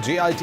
JIT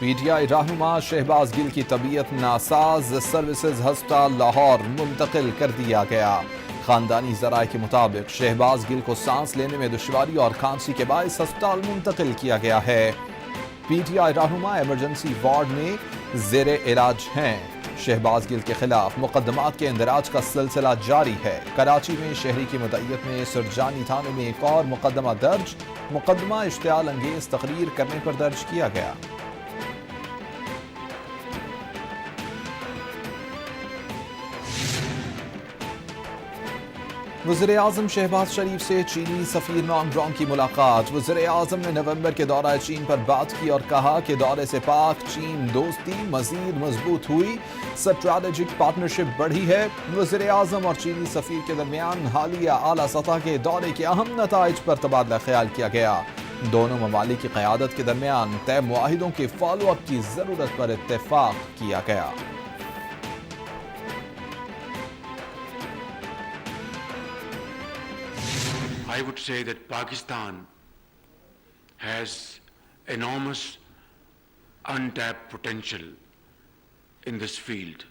P T I رہنما شہباز گل کی طبیعت ناساز، سروسز ہسپتال لاہور منتقل کر دیا گیا۔ خاندانی ذرائع کے مطابق شہباز گل کو سانس لینے میں دشواری اور کھانسی کے باعث ہسپتال منتقل کیا گیا ہے۔ پی ٹی آئی رہنما ایمرجنسی وارڈ میں زیر علاج ہیں۔ شہباز گل کے خلاف مقدمات کے اندراج کا سلسلہ جاری ہے۔ کراچی میں شہری کی مدعیت میں سرجانی تھانے میں ایک اور مقدمہ درج، مقدمہ اشتعال انگیز تقریر کرنے پر درج کیا گیا۔ وزیراعظم شہباز شریف سے چینی سفیر نانگ ڈانگ کی ملاقات۔ وزیراعظم نے نومبر کے دورہ چین پر بات کی اور کہا کہ دورے سے پاک چین دوستی مزید مضبوط ہوئی، اسٹریٹجک پارٹنرشپ بڑھی ہے۔ وزیراعظم اور چینی سفیر کے درمیان حالیہ اعلیٰ سطح کے دورے کے اہم نتائج پر تبادلہ خیال کیا گیا۔ دونوں ممالک کی قیادت کے درمیان طے معاہدوں کے فالو اپ کی ضرورت پر اتفاق کیا گیا۔ I would say that Pakistan has enormous untapped potential in this field.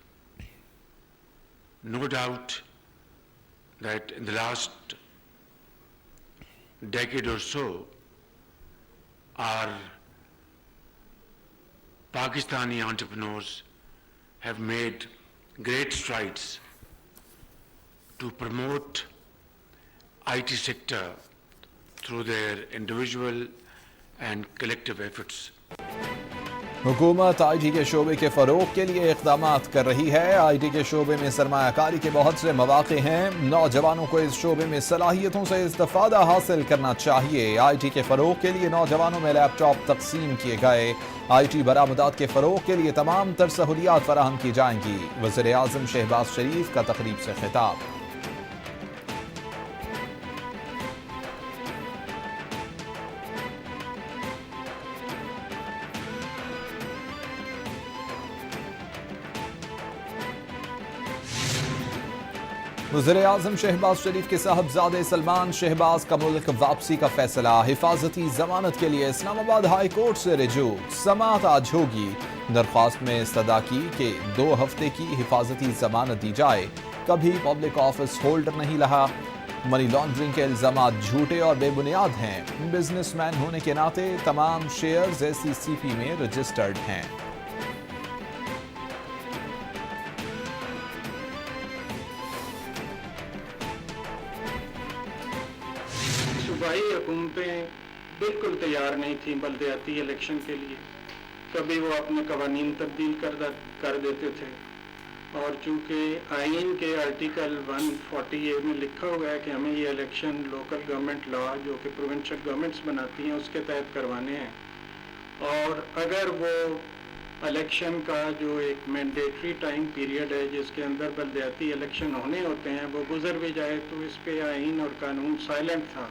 No doubt that in the last decade or so, our Pakistani entrepreneurs have made great strides to promote IT sector through their individual and collective efforts. حکومت I T کے شعبے کے فروغ کے لیے اقدامات کر رہی ہے۔ آئی ٹی کے شعبے میں سرمایہ کاری کے بہت سے مواقع ہیں، نوجوانوں کو اس شعبے میں صلاحیتوں سے استفادہ حاصل کرنا چاہیے۔ آئی ٹی کے فروغ کے لیے نوجوانوں میں لیپ ٹاپ تقسیم کیے گئے۔ آئی ٹی برآمدات کے فروغ کے لیے تمام تر سہولیات فراہم کی جائیں گی۔ وزیر اعظم شہباز شریف کا تقریب سے خطاب۔ وزیر اعظم شہباز شریف کے صاحبزادے سلمان شہباز کا ملک واپسی کا فیصلہ۔ حفاظتی ضمانت کے لیے اسلام آباد ہائی کورٹ سے رجوع۔ سماعت آج ہوگی۔ درخواست میں استدعا کی کہ 2 ہفتے کی حفاظتی ضمانت دی جائے۔ کبھی پبلک آفس ہولڈر نہیں رہا۔ منی لانڈرنگ کے الزامات جھوٹے اور بے بنیاد ہیں۔ بزنس مین ہونے کے ناطے تمام شیئرز SCCP میں رجسٹرڈ ہیں۔ صوبائی حکومتیں بالکل تیار نہیں تھیں بلدیاتی الیکشن کے لیے۔ کبھی وہ اپنے قوانین تبدیل کر دیتے تھے، اور چونکہ آئین کے آرٹیکل 140A میں لکھا ہوا ہے کہ ہمیں یہ الیکشن لوکل گورنمنٹ لا جو کہ پروونشل گورنمنٹس بناتی ہیں اس کے تحت کروانے ہیں، اور اگر وہ الیکشن کا جو ایک مینڈیٹری ٹائم پیریڈ ہے جس کے اندر بلدیاتی الیکشن ہونے ہوتے ہیں وہ گزر بھی جائے تو اس پہ آئین اور قانون سائلنٹ تھا۔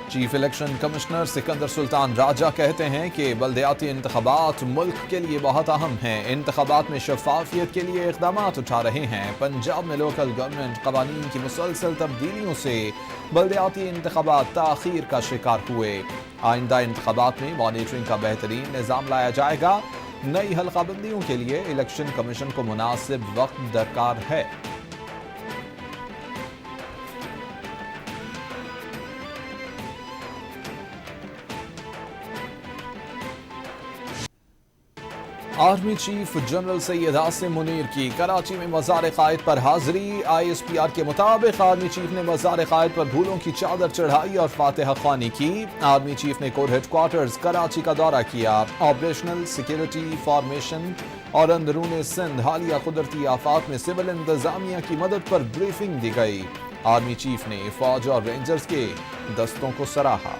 چیف الیکشن کمشنر سکندر سلطان راجہ کہتے ہیں کہ بلدیاتی انتخابات ملک کے لیے بہت اہم ہیں۔ انتخابات میں شفافیت کے لیے اقدامات اٹھا رہے ہیں۔ پنجاب میں لوکل گورنمنٹ قوانین کی مسلسل تبدیلیوں سے بلدیاتی انتخابات تاخیر کا شکار ہوئے۔ آئندہ انتخابات میں مانیٹرنگ کا بہترین نظام لایا جائے گا۔ نئی حلقہ بندیوں کے لیے الیکشن کمیشن کو مناسب وقت درکار ہے۔ Army chief general Syed Asim Munir کی کراچی میں مزار قائد پر حاضری۔ ISPR کے مطابق آرمی چیف نے مزار قائد پر پھولوں کی چادر چڑھائی اور فاتحہ خوانی کی۔ آرمی چیف نے کور ہیڈ کوارٹرز کراچی کا دورہ کیا۔ آپریشنل سیکیورٹی فارمیشن اور اندرون سندھ حالیہ قدرتی آفات میں سول انتظامیہ کی مدد پر بریفنگ دی گئی۔ آرمی چیف نے فوج اور رینجرز کے دستوں کو سراہا۔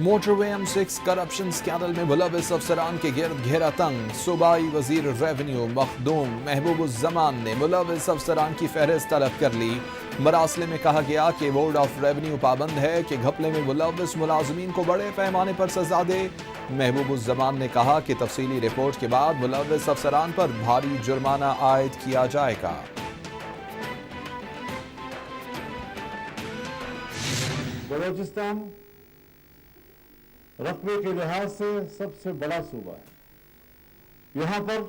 موٹر وے M6 کرپشن اسکینڈل میں ملوث افسران کے گرد گھیرا تنگ، صوبائی وزیر ریونیو مخدوم محبوب الزمان نے ملوث افسران کی فہرست طلب کر لی۔ مراسلے میں کہا گیا کہ بورڈ آف ریونیو پابند ہے کہ گھپلے میں ملوث ملازمین کو بڑے پیمانے پر سزا دے۔ محبوب الزمان نے کہا کہ تفصیلی رپورٹ کے بعد ملوث افسران پر بھاری جرمانہ عائد کیا جائے گا۔ بلوچستان رقبے کے لحاظ سے سب سے بڑا صوبہ ہے۔ یہاں پر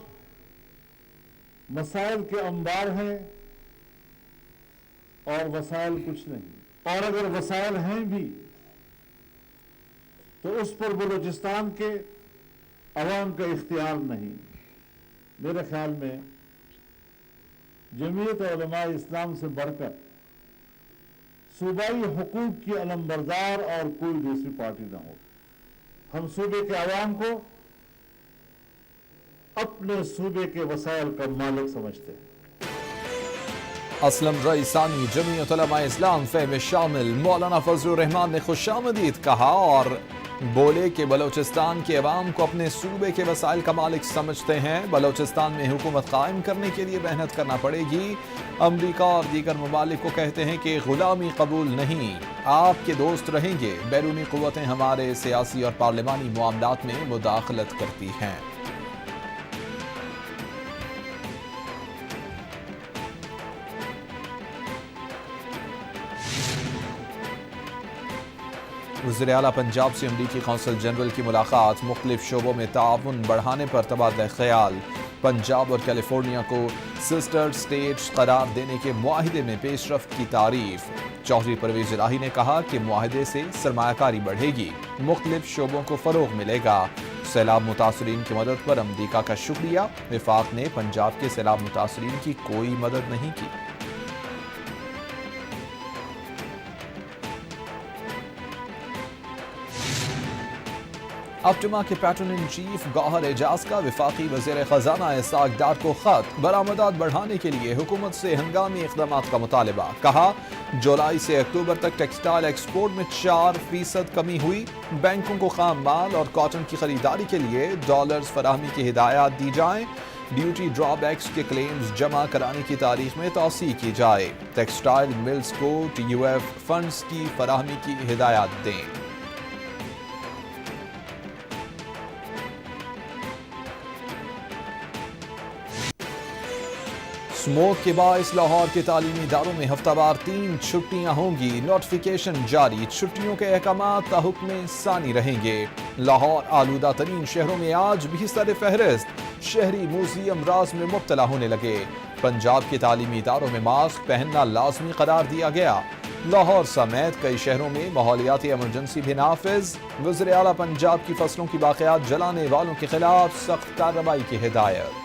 مسائل کے انبار ہیں اور وسائل کچھ نہیں، اور اگر وسائل ہیں بھی تو اس پر بلوچستان کے عوام کا اختیار نہیں۔ میرے خیال میں جمعیت علماء اسلام سے بڑھ کر صوبائی حقوق کی علمبردار اور کوئی دوسری پارٹی نہ ہو۔ ہم صوبے کے عوام کو اپنے صوبے کے وسائل کا مالک سمجھتے ہیں۔ اسلم رئیسانی جمعیت علماء اسلام فے میں شامل مولانا فضل الرحمان نے خوش آمدید کہا اور بولے کہ بلوچستان کے عوام کو اپنے صوبے کے وسائل کا مالک سمجھتے ہیں۔ بلوچستان میں حکومت قائم کرنے کے لیے محنت کرنا پڑے گی۔ امریکہ اور دیگر ممالک کو کہتے ہیں کہ غلامی قبول نہیں، آپ کے دوست رہیں گے۔ بیرونی قوتیں ہمارے سیاسی اور پارلیمانی معاملات میں مداخلت کرتی ہیں۔ وزیر اعلیٰ پنجاب سے امریکی قونصل جنرل کی ملاقات، مختلف شعبوں میں تعاون بڑھانے پر تبادلہ خیال۔ پنجاب اور کیلیفورنیا کو سسٹر سٹیٹس قرار دینے کے معاہدے میں پیش رفت کی تعریف۔ چودھری پرویز الہی نے کہا کہ معاہدے سے سرمایہ کاری بڑھے گی، مختلف شعبوں کو فروغ ملے گا۔ سیلاب متاثرین کی مدد پر امریکہ کا شکریہ، وفاق نے پنجاب کے سیلاب متاثرین کی کوئی مدد نہیں کی۔ اپٹما کے پیٹرن ان چیف گوہر اعجاز کا وفاقی وزیر خزانہ اسحاق ڈار کو خط، برآمدات بڑھانے کے لیے حکومت سے ہنگامی اقدامات کا مطالبہ۔ کہا جولائی سے اکتوبر تک ٹیکسٹائل ایکسپورٹ میں 4% کمی ہوئی، بینکوں کو خام مال اور کاٹن کی خریداری کے لیے ڈالرز فراہمی کی ہدایات دی جائیں۔ ڈیوٹی ڈرا بیکس کے کلیمز جمع کرانے کی تاریخ میں توسیع کی جائے۔ ٹیکسٹائل ملز کو TUF فنڈز کی فراہمی کی ہدایات دیں۔ سموک کے باعث لاہور کے تعلیمی اداروں میں ہفتہ وار 3 چھٹیاں ہوں گی، نوٹیفیکیشن جاری۔ چھٹیوں کے احکامات تا حکم ثانی رہیں گے۔ لاہور آلودہ ترین شہروں میں آج بھی سر فہرست، شہری موذی امراض میں مبتلا ہونے لگے۔ پنجاب کے تعلیمی اداروں میں ماسک پہننا لازمی قرار دیا گیا۔ لاہور سمیت کئی شہروں میں ماحولیاتی ایمرجنسی بھی نافذ۔ وزیر اعلیٰ پنجاب کی فصلوں کی باقیات جلانے والوں کے خلاف سخت کارروائی کی ہدایت۔